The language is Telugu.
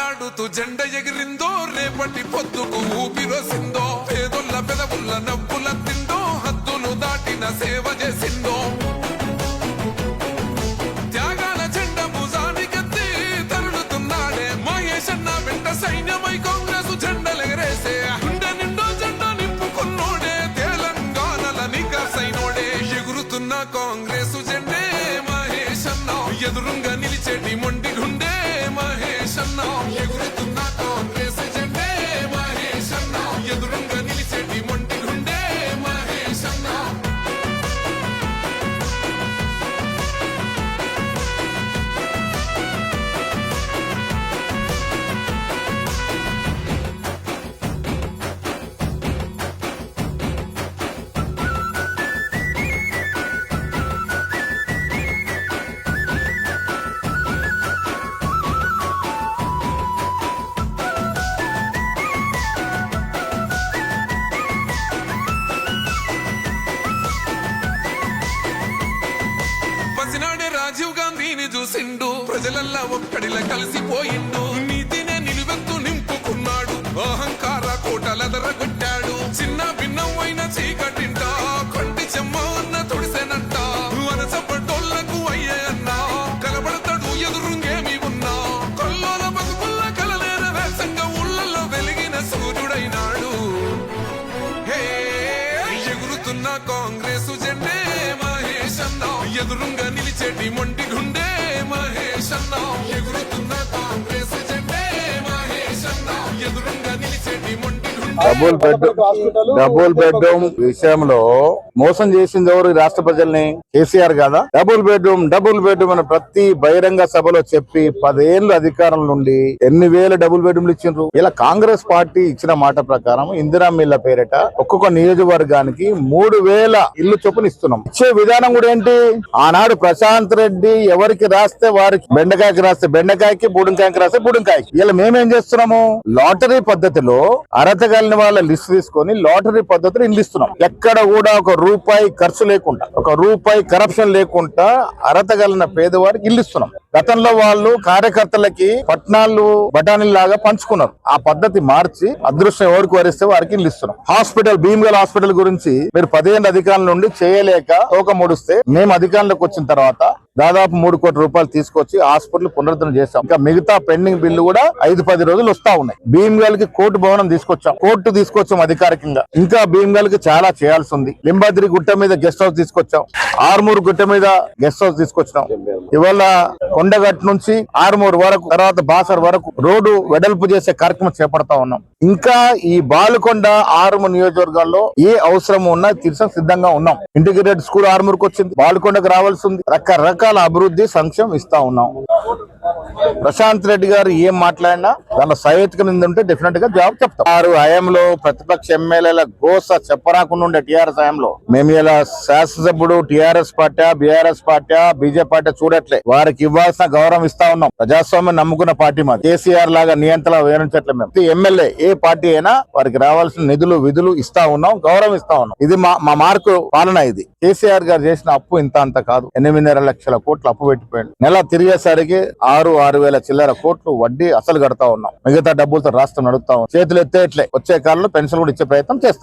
వేలాడుతూ జెండ ఎగిరిందో రేపటి పొద్దుకు ఊపిరోసిందో పేదొల్ల పెదవుల్ల నవ్వుల తిందో హద్దులు దాటిన సేవ చేసిందో త్యాగాల జెండ భుజానికెత్తి తరులుతున్నాడే మహేష్ అన్న వెంట సైన్యమై కాంగ్రెస్ జెండలెగరేసే గుండె నిండో జెండా నింపుకున్నోడే తెలంగాణల నికాసైనోడే ఎగురుతున్న కాంగ్రెస్ జెండే మహేష్ అన్న ఎదురుంగా నిలిచేటి మొండి గుండె మహేష్ అన్న ఎగురుతున్న కాంగ్రెస్ జెండే మహేష్ అన్న ఎదురుంగా నిలిచేటి మొండి గుండె మహేష్ అన్న పసినాడే రాజీవ్ గాంధీని చూసిండు ప్రజలల్లా ఒక్కడిలా కలిసిపోయిండు నీతినే నిలువెత్తు నింపుకున్నాడు అహంకార కోటలెదరగొట్టాడు చిన్న భిన్నమైన చీకటింట కొంటి చెమ్మ అన్న తొడిసెనంట వనసపడ్డోళ్లకు అయ్యే అన్న కలబడతాడు ఎదురుంగేమి ఉన్నా కొల్లోల బతుకుల్ల కలలేర వేసంగా ఊళ్ళల్లో వెలిగిన సూర్యుడైనాడు హే ఎగురుతున్న కాంగ్రెసు జెండే మహేష్ అన్న ఎదురుంగా నిలిచేటి మొండి గుండె మహేష్ అన్న ఎగురుతున్న కాంగ్రెస్ జెండే మహేష్ అన్న ఎదురుంగా నిలిచేటి మొండి డబుల్ బెడ్రూమ్ విషయంలో మోసం చేసింది ఎవరు రాష్ట్ర ప్రజల్ని? కేసీఆర్ కదా. డబుల్ బెడ్రూమ్ అని ప్రతి బహిరంగ సభలో చెప్పి 10 ఏళ్ళు అధికారం నుండి ఎన్ని వేల డబుల్ బెడ్రూమ్లు ఇచ్చిండ్రు. ఇలా కాంగ్రెస్ పార్టీ ఇచ్చిన మాట ప్రకారం ఇందిరా మిల్ల పేరిట ఒక్కొక్క నియోజకవర్గానికి 3000 ఇల్లు చొప్పున ఇస్తున్నాం. ఇచ్చే విధానం కూడా ఏంటి? ఆనాడు ప్రశాంత్ రెడ్డి ఎవరికి రాస్తే వారికి, బెండకాయకి రాస్తే బెండకాయకి, బుడంకాయకి రాస్తే బుడంకాయకి. ఇలా మేమేం చేస్తున్నాము? లాటరీ పద్ధతిలో అర్హత కలిగిన వాళ్ళ లిస్ట్ తీసుకొని లాటరీ పద్ధతిలో ఇల్లు ఇస్తున్నాం. ఎక్కడ కూడా ఒక రూపాయి ఖర్చు లేకుండా, ఒక రూపాయి కరప్షన్ లేకుండా అర్హత కలిగిన పేదవారికి ఇల్లు ఇస్తున్నాం. గతంలో వాళ్ళు కార్యకర్తలకి పట్నాలు బఠానీలు లాగా పంచుకున్నారు. ఆ పద్ధతి మార్చి అదృష్టం ఎవరికి వరిస్తే వారికి ఇల్లు ఇస్తున్నాం. హాస్పిటల్, భీమ్గల్ హాస్పిటల్ గురించి మీరు 10 ఏళ్ళ అధికారుల నుండి చేయలేక తోక ముడిస్తే మేము అధికారంలోకి వచ్చిన తర్వాత దాదాపు 3 కోట్ల రూపాయలు తీసుకొచ్చి హాస్పిటల్ పునరుద్ధరణ చేశాం. ఇంకా మిగతా పెండింగ్ బిల్లు కూడా 5-10 రోజులు వస్తా ఉన్నాయి. భీమ్గల్ కి కోర్టు భవనం తీసుకొచ్చాం, కోర్టు తీసుకొచ్చాం అధికారికంగా. ఇంకా భీమ్గల్ కి చాలా చేయాల్సి ఉంది. లింబాద్రి గుట్ట మీద గెస్ట్ హౌస్ తీసుకొచ్చాం, ఆర్మూరు గుట్ట మీద గెస్ట్ హౌస్ తీసుకొచ్చాం. ఇవాళ కొండగట్టు నుంచి ఆర్మూరు వరకు, తర్వాత బాసర్ వరకు రోడ్డు వెడల్పు చేసే కార్యక్రమం చేపడతా ఉన్నాం. ఇంకా ఈ బాలుకొండ, ఆర్మూరు నియోజకవర్గాల్లో ఏ అవసరం ఉన్నా తీర్చ సిద్ధంగా ఉన్నాం. ఇంటిగ్రేటెడ్ స్కూల్ ఆర్మూరుకు వచ్చింది, బాలుకొండకు రావాల్సి ఉంది. రకరకాల అభివృద్ధి సంక్షేమం ఇస్తా ఉన్నాం. ప్రశాంత్ రెడ్డి గారు ఏం మాట్లాడినా దానిలో సహేతుక నింద ఉంటే డెఫినెట్ గా జవాబు చెప్తాం. వారు హయాంలో ప్రతిపక్ష ఎమ్మెల్యేల గోస చెప్పరాకుండా ఉండే టీఆర్ఎస్ హయాంలో మేము ఇలా శాసనసభ్యుడు TRS party, BRS party, BJP party చూడట్లే. వారికి ఇవ్వాల్సిన గౌరవం ఇస్తా ఉన్నాం. ప్రజాస్వామ్యం నమ్ముకున్న పార్టీ మాది. కేసీఆర్ లాగా నియంత్రణ వేయించట్లే. మేము ఎమ్మెల్యే ఏ పార్టీ అయినా వారికి రావాల్సిన నిధులు, విధులు ఇస్తా ఉన్నాం, గౌరవం ఇస్తా ఉన్నాం. ఇది మా మార్కు పాలన. ఇది కేసీఆర్ గారు చేసిన అప్పు ఇంత అంత కాదు. 8.5 లక్షల కోట్లు అప్పు పెట్టిపోయాడు. నెల తిరిగేసరికి 6,000 చిల్లర కోట్లు వడ్డీ అసలు కడతా ఉన్నాం. మిగతా డబ్బులతో రాష్ట్రం నడుపుతా ఉన్నాం. చేతులు ఎత్తేట్లే. వచ్చే కాలంలో పెన్షన్ కూడా ఇచ్చే ప్రయత్నం చేస్తాం.